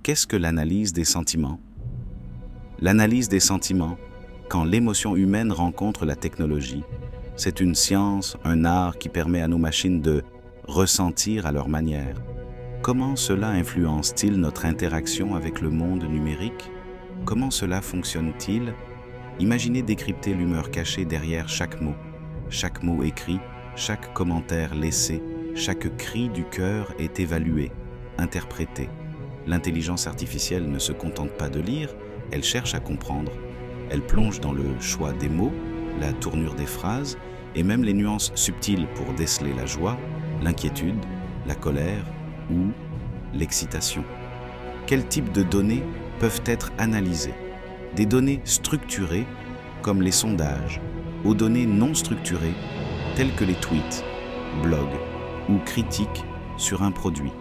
Qu'est-ce que l'analyse des sentiments? L'analyse des sentiments, quand l'émotion humaine rencontre la technologie, c'est une science, un art qui permet à nos machines de ressentir à leur manière. Comment cela influence-t-il notre interaction avec le monde numérique? Comment cela fonctionne-t-il? Imaginez décrypter l'humeur cachée derrière chaque mot écrit, chaque commentaire laissé, chaque cri du cœur est évalué, interprété. L'intelligence artificielle ne se contente pas de lire, elle cherche à comprendre. Elle plonge dans le choix des mots, la tournure des phrases et même les nuances subtiles pour déceler la joie, l'inquiétude, la colère ou l'excitation. Quel type de données peuvent être analysées? Des données structurées, comme les sondages, aux données non structurées, telles que les tweets, blogs ou critiques sur un produit.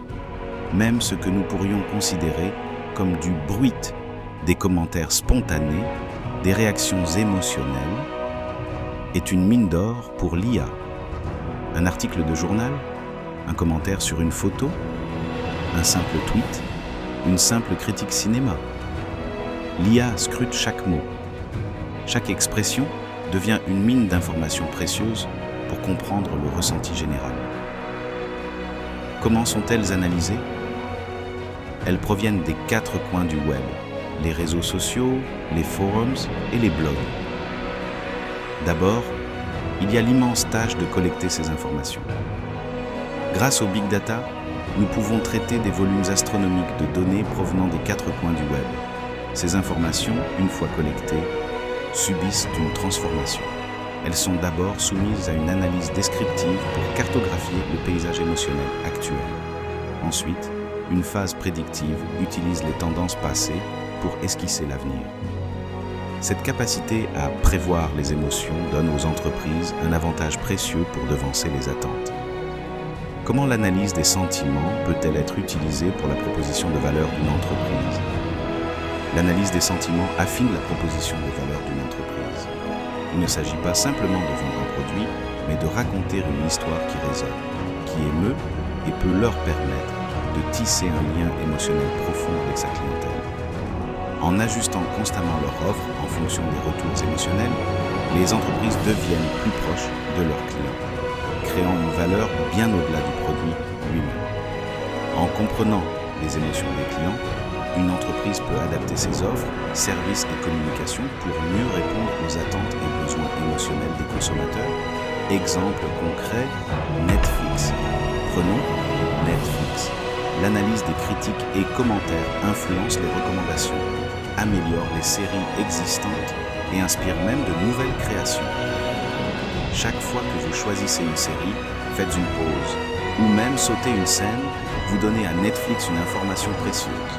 Même ce que nous pourrions considérer comme du bruit, des commentaires spontanés, des réactions émotionnelles, est une mine d'or pour l'IA. Un article de journal, un commentaire sur une photo, un simple tweet, une simple critique cinéma. L'IA scrute chaque mot. Chaque expression devient une mine d'informations précieuses pour comprendre le ressenti général. Comment sont-elles analysées? Elles proviennent des 4 coins du web, les réseaux sociaux, les forums et les blogs. D'abord, il y a l'immense tâche de collecter ces informations. Grâce au big data, nous pouvons traiter des volumes astronomiques de données provenant des 4 coins du web. Ces informations, une fois collectées, subissent une transformation. Elles sont d'abord soumises à une analyse descriptive pour cartographier le paysage émotionnel actuel. Ensuite, une phase prédictive utilise les tendances passées pour esquisser l'avenir. Cette capacité à prévoir les émotions donne aux entreprises un avantage précieux pour devancer les attentes. Comment l'analyse des sentiments peut-elle être utilisée pour la proposition de valeur d'une entreprise? L'analyse des sentiments affine la proposition de valeur d'une entreprise. Il ne s'agit pas simplement de vendre un produit, mais de raconter une histoire qui résonne, qui émeut et peut leur permettre de tisser un lien émotionnel profond avec sa clientèle. En ajustant constamment leur offre en fonction des retours émotionnels, les entreprises deviennent plus proches de leurs clients, créant une valeur bien au-delà du produit lui-même. En comprenant les émotions des clients, une entreprise peut adapter ses offres, services et communications pour mieux répondre aux attentes et besoins émotionnels des consommateurs. Exemple concret, Netflix. Prenons Netflix. L'analyse des critiques et commentaires influence les recommandations, améliore les séries existantes et inspire même de nouvelles créations. Chaque fois que vous choisissez une série, faites une pause ou même sautez une scène, vous donnez à Netflix une information précieuse.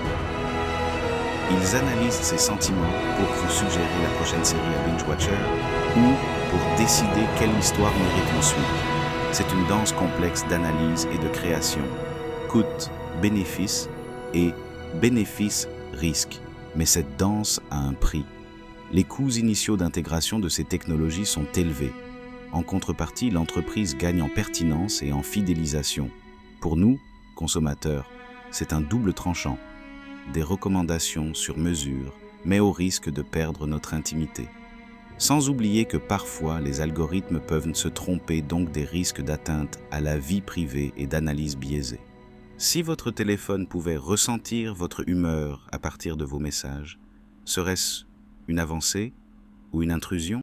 Ils analysent ces sentiments pour vous suggérer la prochaine série à Binge Watcher ou pour décider quelle histoire mérite une suite. C'est une danse complexe d'analyse et de création. Coût, bénéfice et bénéfice-risque. Mais cette danse a un prix. Les coûts initiaux d'intégration de ces technologies sont élevés. En contrepartie, l'entreprise gagne en pertinence et en fidélisation. Pour nous, consommateurs, c'est un double tranchant. Des recommandations sur mesure, mais au risque de perdre notre intimité. Sans oublier que parfois les algorithmes peuvent se tromper, donc des risques d'atteinte à la vie privée et d'analyse biaisée. Si votre téléphone pouvait ressentir votre humeur à partir de vos messages, serait-ce une avancée ou une intrusion?